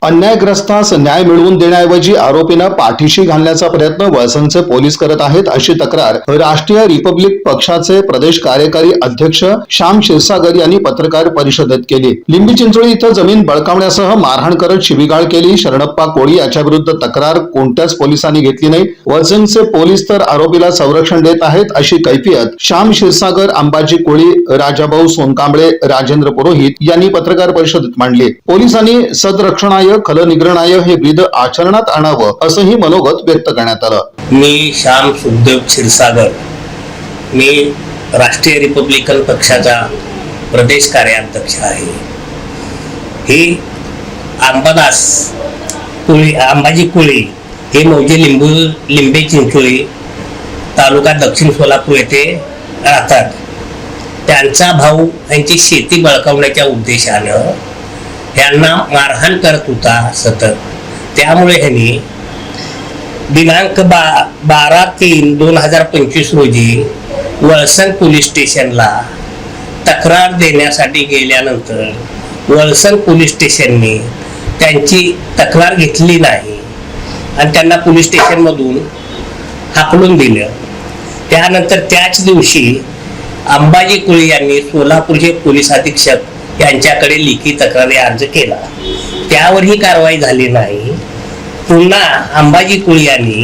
अन्यायग्रस्तास न्याय मिळवून देण्याऐवजी आरोपींना पाठीशी घालण्याचा प्रयत्न वळसंगचे पोलीस करत आहेत, अशी तक्रार राष्ट्रीय रिपब्लिक पक्षाचे प्रदेश कार्यकारी अध्यक्ष श्याम क्षीरसागर यांनी पत्रकार परिषदेत केली. लिंबी चिंचोळी इथं जमीन बळकावण्यासह मारहाण करत शिवीगाळ केली. शरणप्पा कोळी याच्या विरुद्ध तक्रार कोणत्याच पोलिसांनी घेतली नाही. वळसंगचे पोलीस तर आरोपीला संरक्षण देत आहेत, अशी कैफियत श्याम क्षीरसागर, अंबाजी कोळी, राजाभाऊ सोनकांबळे, राजेंद्र पुरोहित यांनी पत्रकार परिषदेत मांडली. पोलिसांनी सदरक्षणाय खलनिग्रहणाय हे विध आचरणात आणावं असंही मनोगत व्यक्त करण्यात आलं. मी श्याम सुखदेव क्षीरसागर, मी राष्ट्रीय रिपब्लिकन पक्षाचा प्रदेश कार्याध्यक्ष आहे. ही अंबाजी कोळी हे मौजे लिंबे चिंचोळी तालुका दक्षिण सोलापूर येथे राहतात. त्यांचा भाऊ यांची शेती बळकावण्याच्या उद्देशानं यांना मारहाण करत होता सतत. त्यामुळे ह्यांनी दिनांक 12/3/2025 रोजी वळसंग पोलीस स्टेशनला तक्रार देण्यासाठी गेल्यानंतर वळसंग पोलीस स्टेशनने त्यांची तक्रार घेतली नाही आणि त्यांना पोलीस स्टेशनमधून हाकलून दिलं. त्यानंतर त्याच दिवशी अंबाजी कोळी यांनी सोलापूरचे पोलीस अधीक्षक यांच्याकडे लेखी तक्रारी अर्ज केला. त्यावरही कारवाई झाली नाही. पुन्हा अंबाजी कोळी यांनी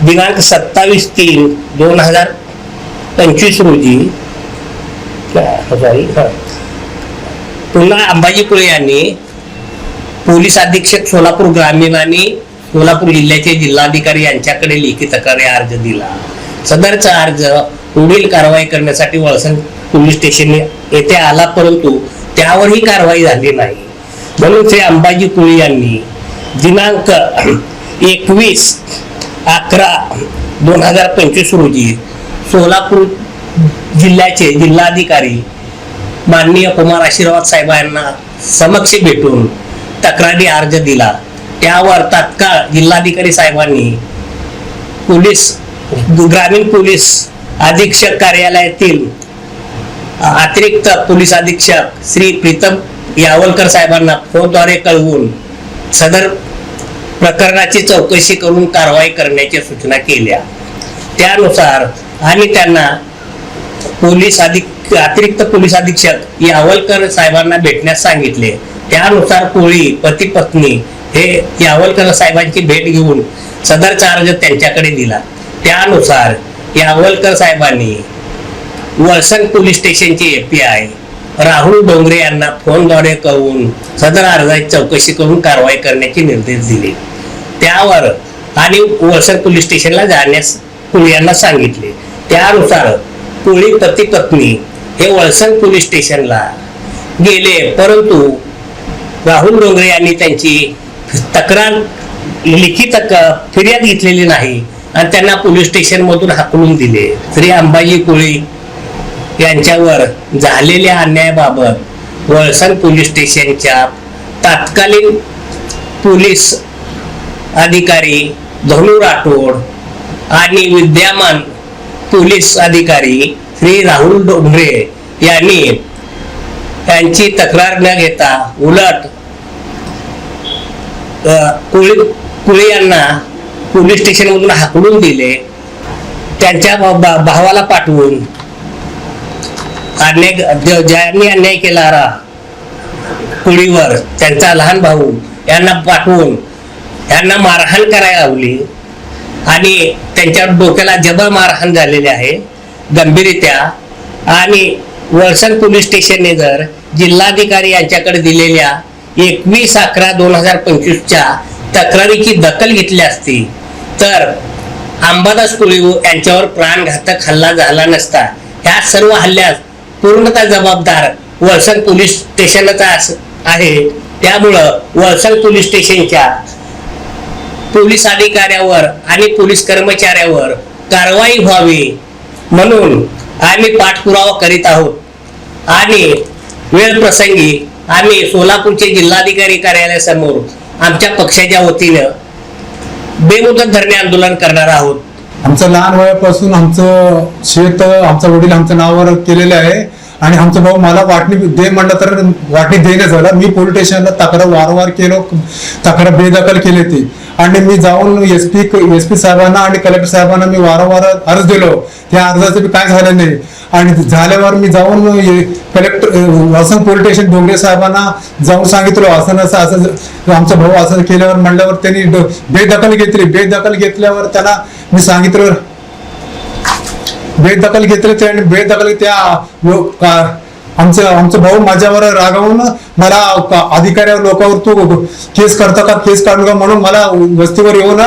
दिनांक 27/3/2025 रोजी पुन्हा अंबाजी कोळी यांनी पोलीस अधीक्षक सोलापूर ग्रामीण आणि सोलापूर जिल्ह्याचे जिल्हाधिकारी यांच्याकडे लेखी तक्रारी अर्ज दिला. सदरचा अर्ज पुढील कारवाई करण्यासाठी वळसंग पोलीस स्टेशन येथे आला, परंतु त्यावरही कारवाई झाली नाही. म्हणून श्री अंबाजी कोळी यांनी दिनांक 21/11/2025 रोजी सोलापूर जिल्ह्याचे जिल्हाधिकारी माननीय कुमार आशीर्वाद साहेबांना समक्ष भेटून तक्रारी अर्ज दिला. त्यावर तात्काळ जिल्हाधिकारी साहेबांनी ग्रामीण पोलीस अधीक्षक कार्यालयातील अतिरिक्त पोलीस अधीक्षक श्री प्रीतम यावलकर साहेबांना फोनद्वारे कळवून सदर प्रकरणाची चौकशी करून कारवाई करण्याच्या सूचना केल्या. त्यानुसार आणि त्यांना अतिरिक्त पोलीस अधीक्षक यावलकर साहेबांना भेटण्यास सांगितले. त्यानुसार कोळी पती पत्नी हे यावलकर साहेबांची भेट घेऊन सदरचा अर्ज त्यांच्याकडे दिला. त्यानुसार यावलकर साहेबांनी वळसंग पोलीस स्टेशनचे एपीआय राहुल डोंगरे यांना फोनद्वारे कळवून सदर अर्जाची चौकशी करून कारवाई करण्याचे निर्देश दिले. त्यावर आणि वळसंग पोलीस स्टेशनला जाण्यास कोळी यांना सांगितले. त्यानुसार कोळी पती पत्नी हे वळसंग पोलीस स्टेशनला गेले, परंतु राहुल डोंगरे यांनी त्यांची तक्रार लिखित फिर्याद घेतलेली नाही आणि त्यांना पोलीस स्टेशन मधून हाकलून दिले. श्री अंबाजी कोळी यांच्यावर झालेल्या अन्यायाबाबत वळसंग पोलीस स्टेशनच्या तत्कालीन पोलीस अधिकारी धनु राठोड आणि विद्यमान पोलीस अधिकारी श्री राहुल डोंगरे यांनी त्यांची तक्रार न घेता उलट कोळी यांना पोलीस स्टेशन मधून हाकलून दिले. त्यांच्या भावाला पाठवून ज्यांनी अन्याय केला कोळीवर त्यांचा लहान भाऊ यांना पाठवून यांना मारहाण करायला लावली आणि त्यांच्या डोक्याला जबर मारहाण झालेली आहे गंभीररित्या. आणि वळसंग पोलीस स्टेशनने जर जिल्हाधिकारी यांच्याकडे दिलेल्या 21/11/2025 तक्रारीची दखल घेतली असती तर अंबादास कोळी यांच्यावर प्राणघातक हल्ला झाला नसता. ह्या सर्व हल्ल्यास पूर्णतः जबाबदार वळसंग पोलीस स्टेशनचा आहे. त्यामुळं वळसंग पोलीस स्टेशनच्या पोलीस अधिकाऱ्यावर आणि पोलीस कर्मचाऱ्यावर कारवाई व्हावी म्हणून आम्ही पाठपुरावा करीत आहोत. आणि वेळ प्रसंगी आम्ही सोलापूरचे जिल्हाधिकारी कार्यालयासमोर आमच्या पक्षाच्या वतीनं बेमुदत धरणे आंदोलन करणार आहोत. आमचं लहान वयापासून आमचं शेत आमचा वडील आमच्या नावावर केलेलं आहे आणि आमचा भाऊ मला वाटणी दे म्हणलं तर वाटणी देणं झालं. मी पोलीस स्टेशनला तक्रार वारंवार केलो, तक्रार बेदखल केली ती. आणि मी जाऊन एसपी साहेबांना आणि कलेक्टर साहेबांना मी वारंवार अर्ज दिलो. त्या अर्जाचं बी काय झालं नाही. आणि झाल्यावर मी जाऊन कलेक्टर वासंग पोलीस स्टेशन डोंगरे साहेबांना जाऊन सांगितलं असं आमचा भाऊ असं केल्यावर म्हणल्यावर त्यांनी बेदखल घेतली. बेदखल घेतल्यावर त्यांना मी सांगितलं, बेदखल घेतले ते. आणि बेदखल त्या आमचा भाऊ माझ्यावर रागावून मला अधिकाऱ्या लोकांवर तू केस करता का, केस काढू का म्हणून मला वस्तीवर येऊन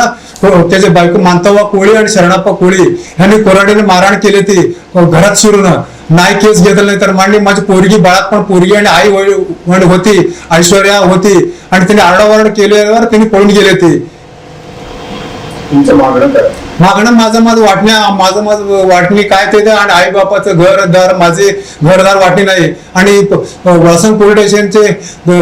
त्याचे बायको मानतावा कोळी आणि शरणाप्पा कोळी यांनी कोराडीने मारहाण केली. ती घरात शिरून नाही केस घेतलं नाही तर मांडली. माझी पोरगी बाळात पण पोरगी आणि आई वडील होती, ऐश्वर्या होती. आणि त्यांनी आरडाओरड केल्यावर त्यांनी पळून गेले. ते तुमचं मागणं माझं वाटणी काय ते आणि आई बापाचं घरदार, माझे घरदार वाटणी नाही. आणि वासंग पोलीस स्टेशनचे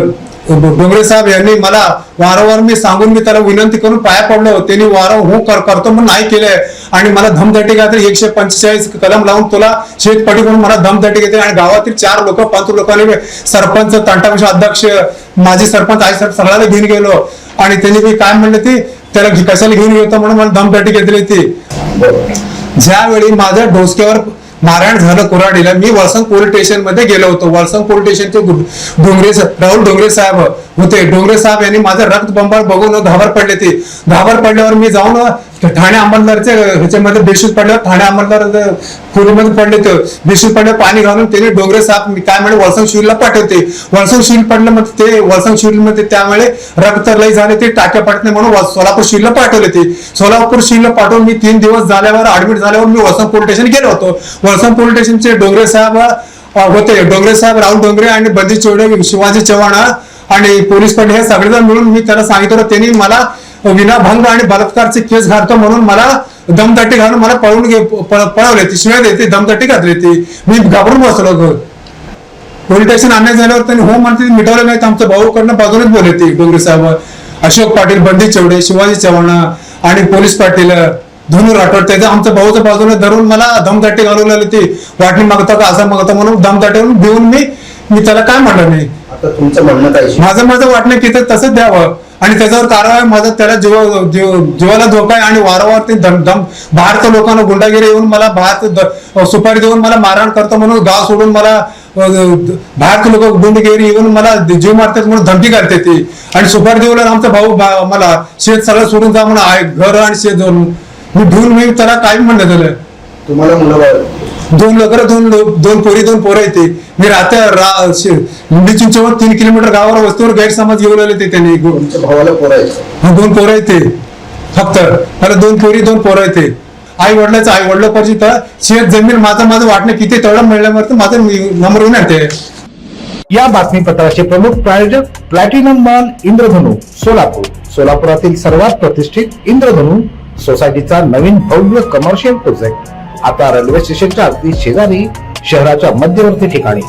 डोंगरे साहेब यांनी मला वारंवार मी सांगून मी त्याला विनंती करून पाया पडलो. त्यांनी वारंवार करतो म्हणून नाही केलंय. आणि मला धमधटी घातली. 145 कलम लावून तुला शेतपटी म्हणून मला धमधटी घेते. आणि गावातील 4 लोक 5 लोकांनी सरपंच, तंटामुशी अध्यक्ष, माजी सरपंच, आई सरपंच सगळ्याला घेऊन गेलो. आणि त्यांनी मी काय म्हणलं ती त्याला कशाला घेऊन येतो म्हणून मला धमधटी घेतली. ती ज्यावेळी माझ्या डोसक्यावर मारहाण झालं कोराडीला, मी वळसंग पोलीस स्टेशन मध्ये गेलो होतो. वळसंग पोलीस स्टेशनचे राहुल डोंगरे साहेब होते. डोंगरे साहेब यांनी माझं रक्तबंबाळ बघून घाबर पडले. ते घाबर पडल्यावर मी जाऊन ठाणे अंमलदारच्या ह्याच्यामध्ये बेशुद्ध पडल्यावर ठाणे अंमलदार खोलीमध्ये पडले. ते बेशुद्ध पडले पाणी घालून त्यांनी डोंगरे साहेब मी काय म्हणजे वळसंग शिवीरला पाठवते. वळसंग शिवीर पडलं मग ते वळसंग शिवीरमध्ये त्यामुळे रक्त लय झाले. ते टाक्या पडत नाही म्हणून सोलापूर शिवीरला पाठवले. ते सोलापूर शिवीरला पाठवून मी 3 दिवस झाल्यावर ऍडमिट झाल्यावर मी वळसंग पोलीस स्टेशन गेलो होतो. वळसंग पोलीस स्टेशनचे डोंगरे साहेब होते. डोंगरे साहेब, राहुल डोंगरे आणि बंदी चौडे, शिवाजी चव्हाण आणि पोलीस पाटील हे सगळेजण मिळून मी त्याला सांगितलं. त्यांनी मला विनाभंग आणि बलात्कारची केस घालतो म्हणून मला दमदाटी घालून मला पळवले. ती शिवाय देते, दमदाटी घातली. ती मी घाबरून बसलो. पोलीस स्टेशन अन्याय झाल्यावर त्यांनी हो म्हणते मिटवलं नाही. तर आमच्या भाऊकडनं बाजूनेच बोलले. ती डोंगरे साहेब, अशोक पाटील, बंदी चौडे, शिवाजी चव्हाण आणि पोलीस पाटील धनु राठोड त्याच्या आमच्या भाऊच्या बाजूने धरून मला दमदाटी घालवली. ती वाटणी मागता का असं मागता म्हणून दमदाटी देऊन मी त्याला काय म्हणलं नाही. आता तुमचं म्हणणं काय? माझं वाटणं की ते तसंच द्यावं आणि त्याच्यावर कारवाई. माझा त्याला जीवाला धोका आहे. आणि वारंवार ते बाहेरच्या लोकांना गुंडागिरी येऊन मला बाहेर सुपारी देऊन मला मारहाण करतो म्हणून गाव सोडून मला बाहेरचे लोक गुंडगिरी येऊन मला जीव मारतात म्हणून धमकी घालते. ती आणि सुपारी देऊन आमचा भाऊ मला शेत सगळं सोडून जा म्हणून घर आणि शेत जाऊन मी ढून मी त्याला काय म्हणलं झालं. तुम्हाला मुलं 2 लेकरं, 2 पोरी, 2 पोरं येते. मी लिंबी चिंचवड 3 किलोमीटर गावावर वस्तीवर गैरसमज घेऊन आले. ते त्यांनी तुमच्या भावाला पोरं आहेत? 2 पोरं येते फक्त. मला 2 पोरी 2 पोरं येते. आई वडिलं पाहिजे. शेत जमीन माझं वाटणं किती तळम मिळल्यावर माझं नंबर येते. या बातमीपत्राचे प्रमुख प्रायोजक प्लॅटिनम मॉल इंद्रधनु सोलापूर. सोलापुरातील सर्वात प्रतिष्ठित इंद्रधनु सोसायटीचा नवीन भव्य कमर्शियल प्रोजेक्ट आता रेल्वे स्टेशनच्या अगदी शेजारी शहराच्या मध्यवर्ती ठिकाणी.